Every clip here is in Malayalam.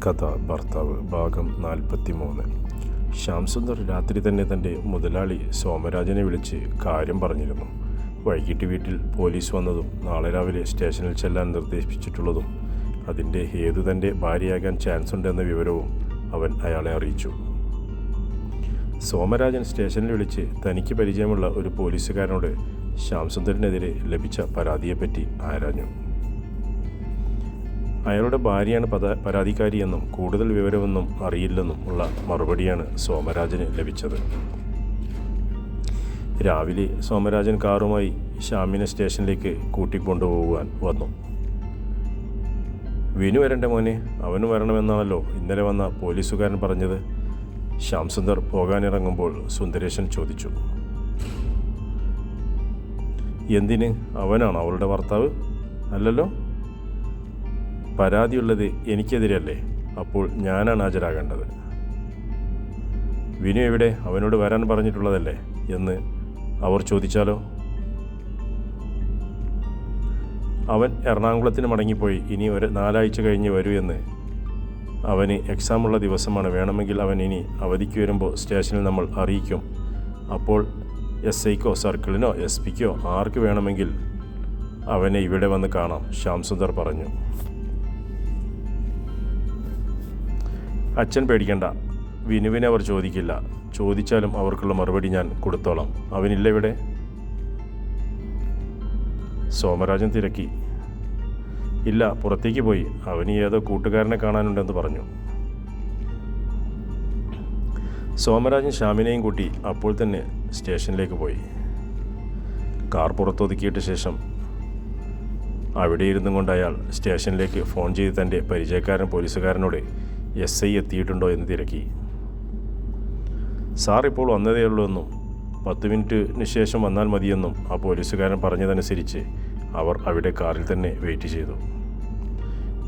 കഥ ഭർത്താവ് ഭാഗം 43. ശ്യാം സുന്ദർ രാത്രി തന്നെ തൻ്റെ മുതലാളി സോമരാജനെ വിളിച്ച് കാര്യം പറഞ്ഞിരുന്നു. വൈകിട്ട് വീട്ടിൽ പോലീസ് വന്നതും നാളെ രാവിലെ സ്റ്റേഷനിൽ ചെല്ലാൻ നിർദ്ദേശിച്ചിട്ടുള്ളതും അതിൻ്റെ ഹേതു തൻ്റെ ഭാര്യയാകാൻ ചാൻസ് ഉണ്ടെന്ന വിവരവും അവൻ അയാളെ അറിയിച്ചു. സോമരാജൻ സ്റ്റേഷനിൽ വിളിച്ച് തനിക്ക് പരിചയമുള്ള ഒരു പോലീസുകാരനോട് ശ്യാം സുന്ദറിനെതിരെ ലഭിച്ച പരാതിയെപ്പറ്റി ആരാഞ്ഞു. അയാളുടെ ഭാര്യയാണ് പരാതിക്കാരിയെന്നും കൂടുതൽ വിവരമൊന്നും അറിയില്ലെന്നും ഉള്ള മറുപടിയാണ് സോമരാജന് ലഭിച്ചത്. രാവിലെ സോമരാജൻ കാറുമായി ശ്യാമിനെ സ്റ്റേഷനിലേക്ക് കൂട്ടിക്കൊണ്ടുപോകാൻ വന്നു. വിനു വരണ്ടേ മോനെ, അവന് വരണമെന്നാണല്ലോ ഇന്നലെ വന്ന പോലീസുകാരൻ പറഞ്ഞത്. ശ്യാം സുന്ദർ പോകാനിറങ്ങുമ്പോൾ സുന്ദരേശൻ ചോദിച്ചു. എന്തിന്? അവനാണോ അവളുടെ ഭർത്താവ്? അല്ലല്ലോ. പരാതിയുള്ളത് എനിക്കെതിരല്ലേ? അപ്പോൾ ഞാനാണ് ഹാജരാകേണ്ടത്. വിനു എവിടെ? അവനോട് വരാൻ പറഞ്ഞിട്ടുള്ളതല്ലേ എന്ന് അവർ ചോദിച്ചാലോ? അവൻ എറണാകുളത്തിന് മടങ്ങിപ്പോയി. ഇനി 4 ആഴ്ച കഴിഞ്ഞ് വരൂ എന്ന്. അവന് എക്സാമുള്ള ദിവസമാണ്. വേണമെങ്കിൽ അവൻ ഇനി അവധിക്ക് വരുമ്പോൾ സ്റ്റേഷനിൽ നമ്മൾ അറിയിക്കും. അപ്പോൾ SIക്കോ സർക്കിളിനോ SP-ക്കോ ആർക്ക് വേണമെങ്കിൽ അവനെ ഇവിടെ വന്ന് കാണാം, ശ്യാം സുന്ദർ പറഞ്ഞു. അച്ഛൻ പേടിക്കണ്ട, വിനുവിനെ അവർ ചോദിക്കില്ല. ചോദിച്ചാലും അവർക്കുള്ള മറുപടി ഞാൻ കൊടുത്തോളാം. അവനില്ല ഇവിടെ? സോമരാജൻ തിരക്കി. ഇല്ല, പുറത്തേക്ക് പോയി. അവന് ഏതോ കൂട്ടുകാരനെ കാണാനുണ്ടെന്ന് പറഞ്ഞു. സോമരാജൻ ശ്യാമിനെയും കൂട്ടി അപ്പോൾ തന്നെ സ്റ്റേഷനിലേക്ക് പോയി. കാർ പുറത്തൊതുക്കിയിട്ട ശേഷം അവിടെ ഇരുന്നും കൊണ്ട് അയാൾ സ്റ്റേഷനിലേക്ക് ഫോൺ ചെയ്ത് തൻ്റെ പരിചയക്കാരൻ പോലീസുകാരനോട് SI എത്തിയിട്ടുണ്ടോ എന്ന് തിരക്കി. സാർ ഇപ്പോൾ വന്നതേ ഉള്ളൂ എന്നും 10 മിനിറ്റിന് ശേഷം വന്നാൽ മതിയെന്നും ആ പോലീസുകാരൻ പറഞ്ഞതനുസരിച്ച് അവർ അവിടെ കാറിൽ തന്നെ വെയിറ്റ് ചെയ്തു.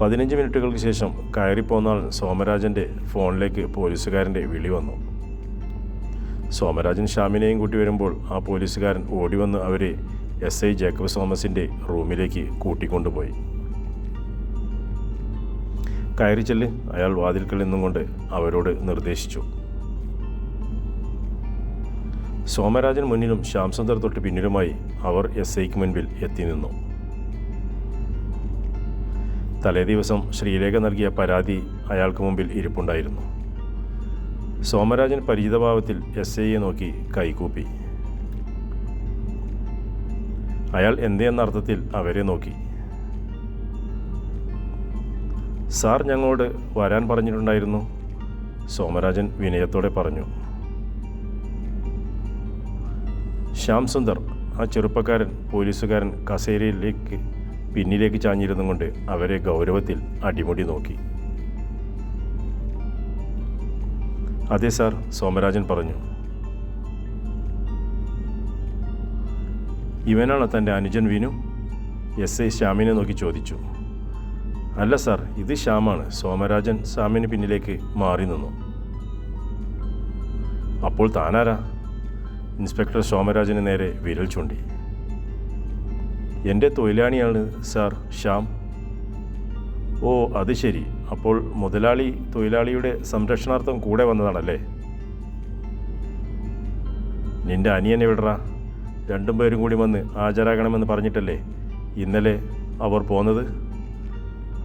15 മിനിറ്റുകൾക്ക് ശേഷം കയറിപ്പോന്നാൽ സോമരാജൻ്റെ ഫോണിലേക്ക് പോലീസുകാരൻ്റെ വിളി വന്നു. സോമരാജൻ ശ്യാമിനെയും കൂട്ടി വരുമ്പോൾ ആ പോലീസുകാരൻ ഓടി വന്ന് അവരെ SI ജേക്കബ് തോമസിൻ്റെ റൂമിലേക്ക് കൂട്ടിക്കൊണ്ടുപോയി. കയറി ചെല്ല്, അയാൾ വാതിൽക്കൽ നിന്നുകൊണ്ട് അവരോട് നിർദ്ദേശിച്ചു. സോമരാജൻ മുന്നിലും ശ്യാം സുന്ദർ തൊട്ട് പിന്നിലുമായി അവർ SIക്ക് മുൻപിൽ എത്തി നിന്നു. തലേ ദിവസം ശ്രീലേഖ നൽകിയ പരാതി അയാൾക്ക് മുമ്പിൽ ഇരിപ്പുണ്ടായിരുന്നു. സോമരാജൻ പരിചിതഭാവത്തിൽ SIയെ നോക്കി കൈകൂപ്പി. അയാൾ എന്തെന്ന അർത്ഥത്തിൽ അവരെ നോക്കി. സാർ ഞങ്ങളോട് വരാൻ പറഞ്ഞിട്ടുണ്ടായിരുന്നു, സോമരാജൻ വിനയത്തോടെ പറഞ്ഞു. ശ്യാം സുന്ദർ, ആ ചെറുപ്പക്കാരൻ പോലീസുകാരൻ കസേരയിലേക്ക് പിന്നിലേക്ക് ചാഞ്ഞിരുന്നു കൊണ്ട് അവരെ ഗൗരവത്തിൽ അടിമുടി നോക്കി. അതെ സാർ, സോമരാജൻ പറഞ്ഞു. ഇവനാണ് തൻ്റെ അനുജൻ വിനു? SI ശ്യാമിനെ നോക്കി ചോദിച്ചു. അല്ല സാർ, ഇത് ശ്യാമാണ്. സോമരാജൻ ശ്യാമിന് പിന്നിലേക്ക് മാറി നിന്നു. അപ്പോൾ താനാരാ? ഇൻസ്പെക്ടർ സോമരാജന് നേരെ വിരൽ ചൂണ്ടി. എൻ്റെ തൊഴിലാളിയാണ് സാർ, ശ്യാം. ഓ, അത് ശരി. അപ്പോൾ മുതലാളി തൊഴിലാളിയുടെ സംരക്ഷണാർത്ഥം കൂടെ വന്നതാണല്ലേ? നിൻ്റെ അനിയനെ വിടറാ. 2 പേരും കൂടി വന്ന് ഹാജരാകണമെന്ന് പറഞ്ഞിട്ടല്ലേ ഇന്നലെ അവർ പോന്നത്?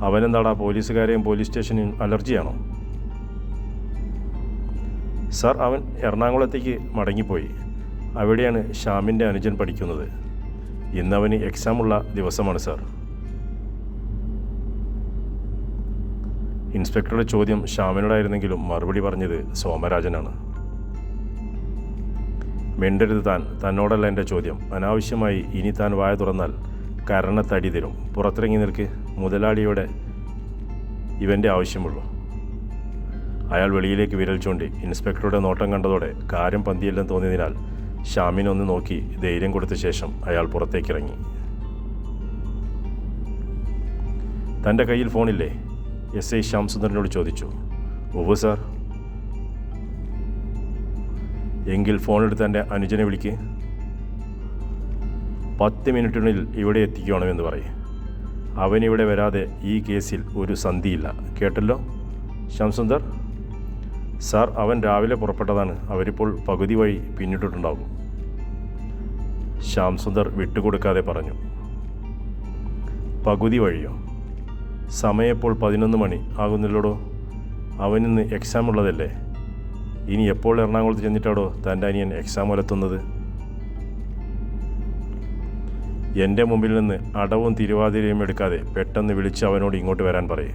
അവനെന്താടാ പോലീസുകാരെയും പോലീസ് സ്റ്റേഷനും അലർജിയാണോ? സാർ, അവൻ എറണാകുളത്തേക്ക് മടങ്ങിപ്പോയി. അവിടെയാണ് ശ്യാമിൻ്റെ അനുജൻ പഠിക്കുന്നത്. ഇന്നവന് എക്സാമുള്ള ദിവസമാണ് സാർ. ഇൻസ്പെക്ടറുടെ ചോദ്യം ശ്യാമിനോടായിരുന്നെങ്കിലും മറുപടി പറഞ്ഞത് സോമരാജനാണ്. മിണ്ടരുത് താൻ. തന്നോടല്ല എൻ്റെ ചോദ്യം. അനാവശ്യമായി ഇനി താൻ വായ തുറന്നാൽ കരണത്തടി തരും. പുറത്തിറങ്ങി നിൽക്ക്. മുതലാളിയോടെ ഇവൻ്റെ ആവശ്യമുള്ളൂ. അയാൾ വെളിയിലേക്ക് വിരൽ ചൂണ്ടി. ഇൻസ്പെക്ടറുടെ നോട്ടം കണ്ടതോടെ കാര്യം പന്തിയില്ലെന്ന് തോന്നിയതിനാൽ ശ്യാമിനൊന്ന് നോക്കി ധൈര്യം കൊടുത്ത ശേഷം അയാൾ പുറത്തേക്കിറങ്ങി. തൻ്റെ കയ്യിൽ ഫോണില്ലേ? SI ശ്യാം സുന്ദറിനോട് ചോദിച്ചു. ഉവ്വ് സാർ. എങ്കിൽ ഫോണെടുത്ത് എൻ്റെ അനുജനെ വിളിക്ക്. 10 മിനിറ്റിനുള്ളിൽ ഇവിടെ എത്തിക്കണമെന്ന് പറയും. അവനിവിടെ വരാതെ ഈ കേസിൽ ഒരു സന്ധിയില്ല. കേട്ടല്ലോ? ശ്യാംസുന്ദർ, സാർ അവൻ രാവിലെ പുറപ്പെട്ടതാണ്. അവരിപ്പോൾ പകുതി വഴി പിന്നിട്ടിട്ടുണ്ടാകും. ശ്യാംസുന്ദർ വിട്ടുകൊടുക്കാതെ പറഞ്ഞു. പകുതി വഴിയോ? സമയം ഇപ്പോൾ 11 മണി ആകുന്നില്ലടോ. അവനിന്ന് എക്സാം ഉള്ളതല്ലേ? ഇനി എപ്പോൾ എറണാകുളത്ത് ചെന്നിട്ടാടോ തൻ്റെ അനിയൻ എക്സാം വലത്തുന്നത്? എൻ്റെ മുമ്പിൽ നിന്ന് അടവും തിരുവാതിരയും എടുക്കാതെ പെട്ടെന്ന് വിളിച്ച് അവനോട് ഇങ്ങോട്ട് വരാൻ പറയേ.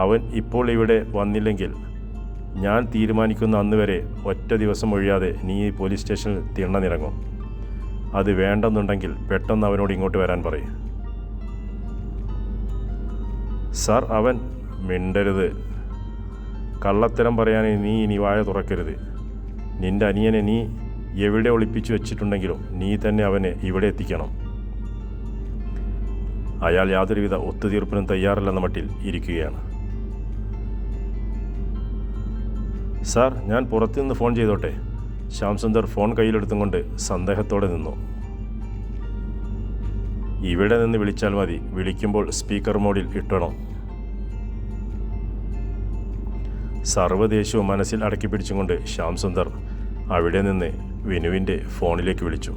അവൻ ഇപ്പോൾ ഇവിടെ വന്നില്ലെങ്കിൽ ഞാൻ തീരുമാനിക്കുന്ന അന്ന് വരെ ഒറ്റ ദിവസം ഒഴിയാതെ നീ ഈ പോലീസ് സ്റ്റേഷനിൽ തിണ്ണനിറങ്ങും. അത് വേണ്ടെന്നുണ്ടെങ്കിൽ പെട്ടെന്ന് അവനോട് ഇങ്ങോട്ട് വരാൻ പറയേ. സാർ, അവൻ മിണ്ടരുത്. കള്ളത്തരം പറയാനേ നീ ഇനി വായ തുറക്കരുത്. നിൻ്റെ അനിയനെ നീ എവിടെ ഒളിപ്പിച്ചു വെച്ചിട്ടുണ്ടെങ്കിലും നീ തന്നെ അവനെ ഇവിടെ എത്തിക്കണം. അയാൾ യാതൊരുവിധ ഒത്തുതീർപ്പിനും തയ്യാറല്ലെന്ന മട്ടിൽ ഇരിക്കുകയാണ്. സാർ, ഞാൻ പുറത്തുനിന്ന് ഫോൺ ചെയ്തോട്ടെ? ശ്യാംസുന്ദർ ഫോൺ കയ്യിലെടുത്തും കൊണ്ട് സന്ദേഹത്തോടെ നിന്നു. ഇവിടെ നിന്ന് വിളിച്ചാൽ മതി. വിളിക്കുമ്പോൾ സ്പീക്കർ മോഡിൽ ഇട്ടണം. സർവ്വദേശവും മനസ്സിൽ അടക്കി പിടിച്ചുകൊണ്ട് ശ്യാംസുന്ദർ അവിടെ നിന്ന് വിനുവിൻ്റെ ഫോണിലേക്ക് വിളിച്ചു.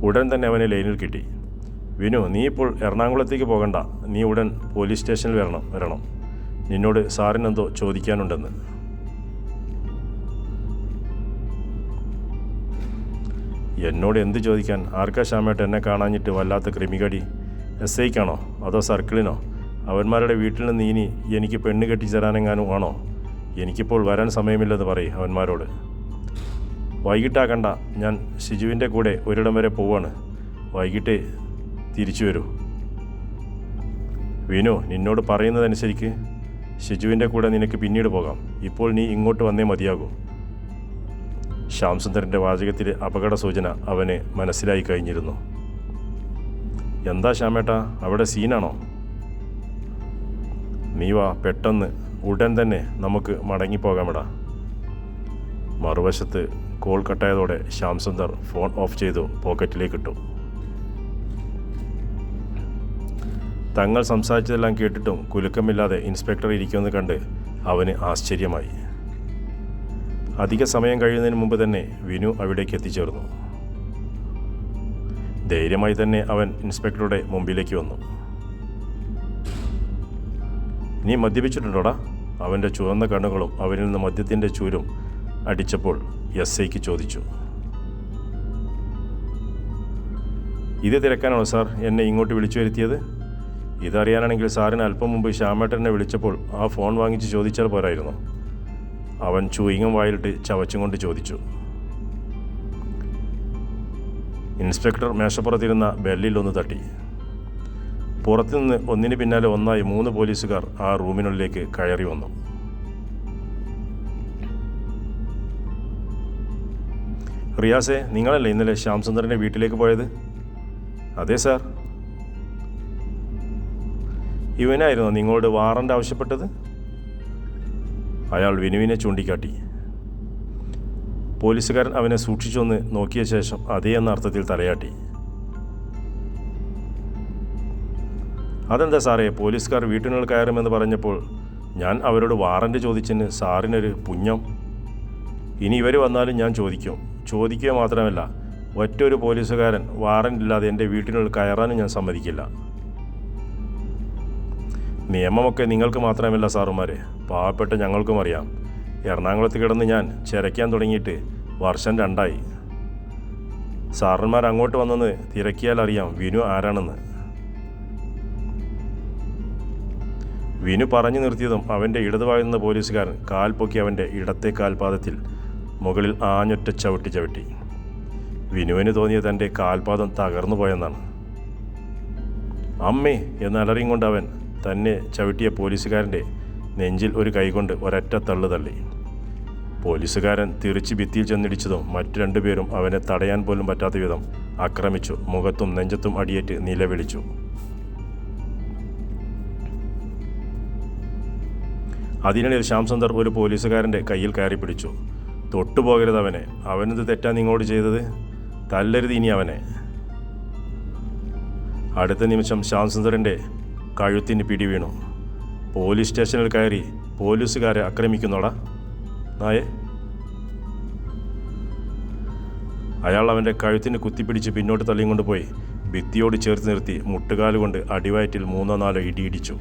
ഉടൻ തന്നെ അവനെ ലൈനിൽ കിട്ടി. വിനു, നീ ഇപ്പോൾ എറണാകുളത്തേക്ക് പോകണ്ട. നീ ഉടൻ പോലീസ് സ്റ്റേഷനിൽ വരണം. നിന്നോട് സാറിനെന്തോ ചോദിക്കാനുണ്ടെന്ന്. എന്നോട് എന്ത് ചോദിക്കാൻ? ആർക്കാ ശ്യാമേട്ട എന്നെ കാണാഞ്ഞിട്ട് വല്ലാത്ത ക്രിമികടി? SIക്കാണോ അതോ സർക്കിളിനോ? അവന്മാരുടെ വീട്ടിൽ നിന്ന് ഇനി എനിക്ക് പെണ്ണ് കെട്ടിച്ചു തരാനെങ്ങാനും ആണോ? എനിക്കിപ്പോൾ വരാൻ സമയമില്ലെന്ന് പറയും അവന്മാരോട്. വൈകിട്ടാക്കണ്ട, ഞാൻ ഷിജുവിൻ്റെ കൂടെ ഒരിടം വരെ പോവാണ്. വൈകിട്ട് തിരിച്ചു വരൂ. വിനു, നിന്നോട് പറയുന്നതനുസരിക്ക്. ഷിജുവിൻ്റെ കൂടെ നിനക്ക് പിന്നീട് പോകാം. ഇപ്പോൾ നീ ഇങ്ങോട്ട് വന്നേ മതിയാകൂ. ശ്യാംസുന്ദറിൻ്റെ വാചകത്തിലെ അപകട സൂചന അവന് മനസ്സിലായി കഴിഞ്ഞിരുന്നു. എന്താ ശ്യാമേട്ട, അവിടെ സീനാണോ? നീ വാ, പെട്ടെന്ന് ഉടൻ തന്നെ നമുക്ക് മടങ്ങിപ്പോകാമെടാ. മറുവശത്ത് കോൾ കട്ടായതോടെ ശ്യാംസുന്ദർ ഫോൺ ഓഫ് ചെയ്തു പോക്കറ്റിലേക്കിട്ടു. തങ്ങൾ സംസാരിച്ചതെല്ലാം കേട്ടിട്ടും കുലുക്കമില്ലാതെ ഇൻസ്പെക്ടർ ഇരിക്കുമെന്ന് കണ്ട് അവന് ആശ്ചര്യമായി. അധിക സമയം കഴിയുന്നതിന് മുമ്പ് തന്നെ വിനു അവിടേക്ക് എത്തിച്ചേർന്നു. ധൈര്യമായി തന്നെ അവൻ ഇൻസ്പെക്ടറുടെ മുമ്പിലേക്ക് വന്നു. നീ മദ്യപിച്ചിട്ടുണ്ടോടാ? അവൻ്റെ ചുവന്ന കണ്ണുകളും അവനിൽ നിന്ന് മദ്യത്തിൻ്റെ ചൂരും അടിച്ചപ്പോൾ SIക്ക് ചോദിച്ചു. ഇത് തിരക്കാനാണോ സാർ എന്നെ ഇങ്ങോട്ട് വിളിച്ചു വരുത്തിയത്? ഇതറിയാനാണെങ്കിൽ സാറിന് അല്പം മുമ്പ് ശ്യാമേട്ടനെ വിളിച്ചപ്പോൾ ആ ഫോൺ വാങ്ങിച്ച് ചോദിച്ചാൽ പോരായിരുന്നു? അവൻ ചൂയിങ്ങം വായിലിട്ട് ചവച്ചും കൊണ്ട് ചോദിച്ചു. ഇൻസ്പെക്ടർ മേശപ്പുറത്തിരുന്ന ബെല്ലിലൊന്ന് തട്ടി. പുറത്തുനിന്ന് ഒന്നിന് പിന്നാലെ ഒന്നായി 3 പോലീസുകാർ ആ റൂമിനുള്ളിലേക്ക് കയറി വന്നു. റിയാസെ, നിങ്ങളല്ലേ ഇന്നലെ ശ്യാംസുന്ദറിൻ്റെ വീട്ടിലേക്ക് പോയത്? അതെ സാർ. ഇവനായിരുന്നോ നിങ്ങളോട് വാറണ്ട് ആവശ്യപ്പെട്ടത്? അയാൾ വിനുവിനെ ചൂണ്ടിക്കാട്ടി. പോലീസുകാരൻ അവനെ സൂക്ഷിച്ചൊന്ന് നോക്കിയ ശേഷം അതേ എന്ന അർത്ഥത്തിൽ തലയാട്ടി. അതെന്താ സാറേ, പോലീസുകാർ വീട്ടിനുള്ളിൽ കയറുമെന്ന് പറഞ്ഞപ്പോൾ ഞാൻ അവരോട് വാറണ്ട് ചോദിച്ചതിന് സാറിനൊരു പുഞ്ഞം. ഇനി ഇവർ വന്നാലും ഞാൻ ചോദിക്കുക മാത്രമല്ല, ഒറ്റൊരു പോലീസുകാരൻ വാറണ്ട് ഇല്ലാതെ എൻ്റെ വീട്ടിനുള്ളിൽ കയറാനും ഞാൻ സമ്മതിക്കില്ല. നിയമമൊക്കെ നിങ്ങൾക്ക് മാത്രമല്ല സാറുമാരെ, പാവപ്പെട്ട ഞങ്ങൾക്കും അറിയാം. എറണാകുളത്ത് കിടന്ന് ഞാൻ ചിരയ്ക്കാൻ തുടങ്ങിയിട്ട് വർഷം 2ആയി. സാറന്മാർ അങ്ങോട്ട് വന്നെന്ന് തിരക്കിയാൽ അറിയാം വിനു ആരാണെന്ന്. വിനു പറഞ്ഞു നിർത്തിയതും അവൻ്റെ ഇടതുഭാഗത്തുനിന്ന് പോലീസുകാരൻ കാൽ പൊക്കി അവൻ്റെ ഇടത്തെ കാൽപാദത്തിൽ മുകളിൽ ആഞ്ഞൊറ്റ ചവിട്ടി. വിനുവിന് തോന്നിയത് തൻ്റെ കാൽപാദം തകർന്നു പോയെന്നാണ്. അമ്മേ എന്നലറിയും കൊണ്ട് അവൻ തന്നെ ചവിട്ടിയ പോലീസുകാരൻ്റെ നെഞ്ചിൽ ഒരു കൈകൊണ്ട് ഒരൊറ്റ തള്ളു തള്ളി. പോലീസുകാരൻ തിരിച്ച് ഭിത്തിയിൽ ചെന്നിടിച്ചതും മറ്റു 2 പേരും അവനെ തടയാൻ പോലും പറ്റാത്ത വിധം ആക്രമിച്ചു. മുഖത്തും നെഞ്ചത്തും അടിയേറ്റ് നിലവിളിച്ചു. അതിനിടയിൽ ശ്യാംസുന്ദർ ഒരു പോലീസുകാരൻ്റെ കയ്യിൽ കയറി പിടിച്ചു. തൊട്ടുപോകരുത് അവനെ. അവനെന്ത് തെറ്റാ നിങ്ങളോട് ചെയ്തത്? തല്ലരുത് ഇനി അവനെ. അടുത്ത നിമിഷം ശ്യാംസുന്ദറിൻ്റെ കഴുത്തിന് പിടി വീണു. പോലീസ് സ്റ്റേഷനിൽ കയറി പോലീസുകാരെ ആക്രമിക്കുന്നോടാ നായേ? അയാൾ അവൻ്റെ കഴുത്തിന് കുത്തിപ്പിടിച്ച് പിന്നോട്ട് തള്ളിയും കൊണ്ടുപോയി ഭിത്തിയോട് ചേർത്ത് നിർത്തി മുട്ടുകാലുകൊണ്ട് അടിവയറ്റിൽ 3-4 ഇടിയിടിച്ചു.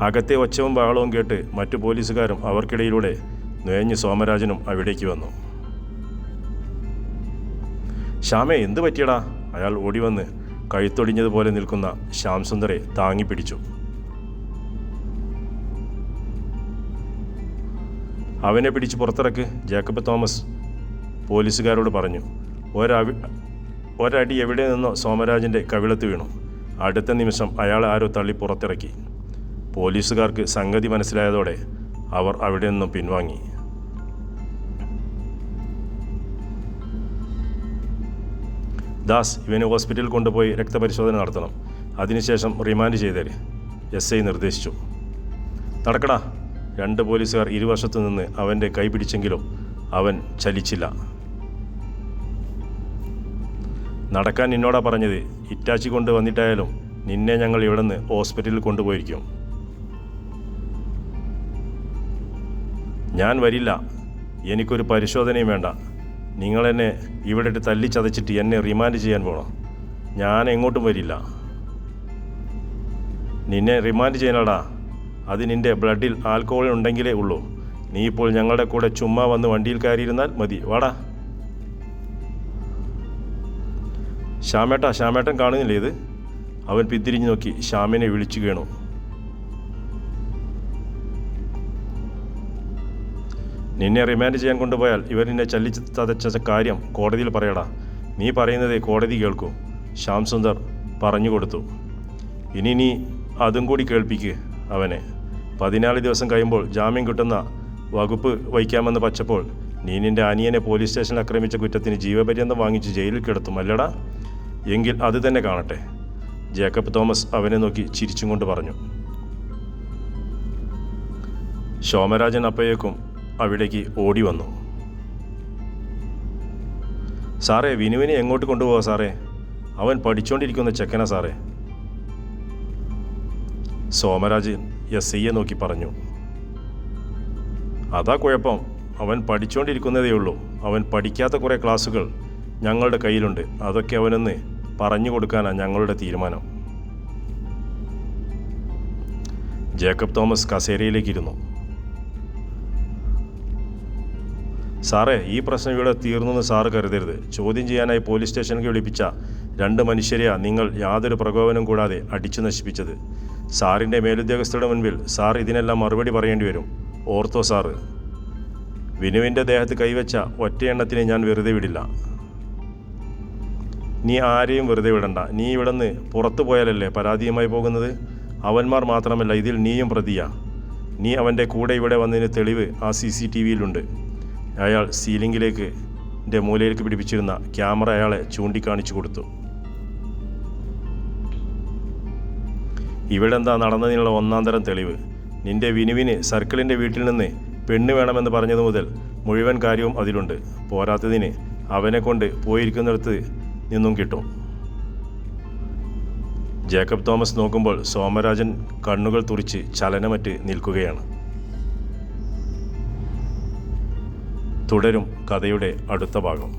അകത്തെ ഒച്ചവും ബഹളവും കേട്ട് മറ്റു പോലീസുകാരും അവർക്കിടയിലൂടെ നുഴഞ്ഞ് സോമരാജനും അവിടേക്ക് വന്നു. ശ്യാമേ, എന്ത് പറ്റിയടാ? അയാൾ ഓടിവന്ന് കഴുത്തൊടിഞ്ഞതുപോലെ നിൽക്കുന്ന ശ്യാം സുന്ദറെ താങ്ങിപ്പിടിച്ചു. അവനെ പിടിച്ച് പുറത്തിറക്ക്, ജേക്കബ് തോമസ് പോലീസുകാരോട് പറഞ്ഞു. ഒരടി എവിടെ നിന്നോ സോമരാജൻ്റെ കവിളത്ത് വീണു. അടുത്ത നിമിഷം അയാളെ ആരോ തള്ളി പുറത്തിറക്കി. പോലീസുകാർക്ക് സംഗതി മനസ്സിലായതോടെ അവർ അവിടെ നിന്നും പിൻവാങ്ങി. ദാസ്, ഇവനെ ഹോസ്പിറ്റലിൽ കൊണ്ടുപോയി രക്തപരിശോധന നടത്തണം. അതിനുശേഷം റിമാൻഡ് ചെയ്തേര്, SI നിർദ്ദേശിച്ചു. നടക്കടാ. 2 പോലീസുകാർ ഇരുവശത്തു നിന്ന് അവൻ്റെ കൈ പിടിച്ചെങ്കിലും അവൻ ചലിച്ചില്ല. നടക്കാൻ നിന്നോടാ പറഞ്ഞത്. ഇറ്റാച്ചി കൊണ്ട് വന്നിട്ടായാലും നിന്നെ ഞങ്ങൾ ഇവിടെ നിന്ന് ഹോസ്പിറ്റലിൽ കൊണ്ടുപോയിരിക്കും. ഞാൻ വരില്ല. എനിക്കൊരു പരിശോധനയും വേണ്ട. നിങ്ങളെന്നെ ഇവിടെ ഇട്ട് തല്ലിച്ചതച്ചിട്ട് എന്നെ റിമാൻഡ് ചെയ്യാൻ പോകണം. ഞാൻ എങ്ങോട്ടും വരില്ല. നിന്നെ റിമാൻഡ് ചെയ്യാനടാ. അത് നിൻ്റെ ബ്ലഡിൽ ആൽക്കഹോൾ ഉണ്ടെങ്കിലേ ഉള്ളൂ. നീ ഇപ്പോൾ ഞങ്ങളുടെ കൂടെ ചുമ്മാ വന്ന് വണ്ടിയിൽ കയറിയിരുന്നാൽ മതി. വാടാ. ശ്യാമേട്ടൻ കാണുന്നില്ലേ ഇത്? അവൻ പിന്തിരിഞ്ഞു നോക്കി ശ്യാമിനെ വിളിച്ചു കേണു. നിന്നെ റിമാൻഡ് ചെയ്യാൻ കൊണ്ടുപോയാൽ ഇവർ നിന്നെ ചതച്ച കാര്യം കോടതിയിൽ പറയടാ. നീ പറയുന്നതേ കോടതി കേൾക്കൂ, ശ്യാം സുന്ദർ പറഞ്ഞു കൊടുത്തു. ഇനി നീ അതും കൂടി കേൾപ്പിക്ക് അവനെ. 14 ദിവസം കഴിയുമ്പോൾ ജാമ്യം കിട്ടുന്ന വകുപ്പ് വയ്ക്കാമെന്ന് പച്ചപ്പോൾ നീ നിൻ്റെ അനിയനെ പോലീസ് സ്റ്റേഷനിൽ ആക്രമിച്ച കുറ്റത്തിന് ജീവപര്യന്തം വാങ്ങിച്ച് ജയിലിൽ കിടത്തും അല്ലടാ? എങ്കിൽ അത് തന്നെ കാണട്ടെ. ജേക്കബ് തോമസ് അവനെ നോക്കി ചിരിച്ചും കൊണ്ട് പറഞ്ഞു. സോമരാജൻ അപ്പോഴേക്കും അവിടേക്ക് ഓടി വന്നു. സാറേ, വിനുവിനെ എങ്ങോട്ട് കൊണ്ടുപോകാം സാറേ? അവൻ പഠിച്ചുകൊണ്ടിരിക്കുന്ന ചെക്കനാ സാറേ. സോമരാജൻ SIയെ നോക്കി പറഞ്ഞു. അതാ കുഴപ്പം. അവൻ പഠിച്ചുകൊണ്ടിരിക്കുന്നതേ ഉള്ളൂ. അവൻ പഠിക്കാത്ത കുറേ ക്ലാസ്സുകൾ ഞങ്ങളുടെ കയ്യിലുണ്ട്. അതൊക്കെ അവനൊന്ന് പറഞ്ഞു കൊടുക്കാനാണ് ഞങ്ങളുടെ തീരുമാനം. ജേക്കബ് തോമസ് കസേരയിലേക്കിരുന്നു. സാറേ, ഈ പ്രശ്നം ഇവിടെ തീർന്നെന്ന് സാറ് കരുതരുത്. ചോദ്യം ചെയ്യാനായി പോലീസ് സ്റ്റേഷനിലേക്ക് വിളിപ്പിച്ച 2 മനുഷ്യരെയാണ് നിങ്ങൾ യാതൊരു പ്രകോപനം കൂടാതെ അടിച്ചു നശിപ്പിച്ചത്. സാറിൻ്റെ മേലുദ്യോഗസ്ഥരുടെ മുൻപിൽ സാർ ഇതിനെല്ലാം മറുപടി പറയേണ്ടി വരും. Ortho sir? വിനുവിൻ്റെ ദേഹത്ത് കൈവച്ച ഒറ്റയെണ്ണത്തിനെ ഞാൻ വെറുതെ വിടില്ല. നീ ആരെയും വെറുതെ വിടണ്ട. നീ ഇവിടെ നിന്ന് പുറത്തു പോയാലല്ലേ പരാതിയുമായി പോകുന്നത്. അവന്മാർ മാത്രമല്ല, ഇതിൽ നീയും പ്രതിയാ. നീ അവൻ്റെ കൂടെ ഇവിടെ വന്നതിന് തെളിവ് ആ CCTVയിലുണ്ട്. അയാൾ സീലിംഗിലേക്ക് മൂലയിലേക്ക് പിടിപ്പിച്ചിരുന്ന ക്യാമറ അയാളെ ചൂണ്ടിക്കാണിച്ചു കൊടുത്തു. ഇവിടെ എന്താ നടന്നതിനുള്ള 1-ാം തരം തെളിവ്. നിന്റെ വിനുവിന് സർക്കിളിൻ്റെ വീട്ടിൽ നിന്ന് പെണ്ണ് വേണമെന്ന് പറഞ്ഞതു മുതൽ മുഴുവൻ കാര്യവും അതിലുണ്ട്. പോരാത്തതിന് അവനെ കൊണ്ട് പോയിരിക്കുന്നിടത്ത് നിന്നും കിട്ടും. ജേക്കബ് തോമസ് നോക്കുമ്പോൾ സോമരാജൻ കണ്ണുകൾ തുറിച്ച് ചലനമറ്റ് നിൽക്കുകയാണ്. തുടരും കഥയുടെ അടുത്ത ഭാഗം.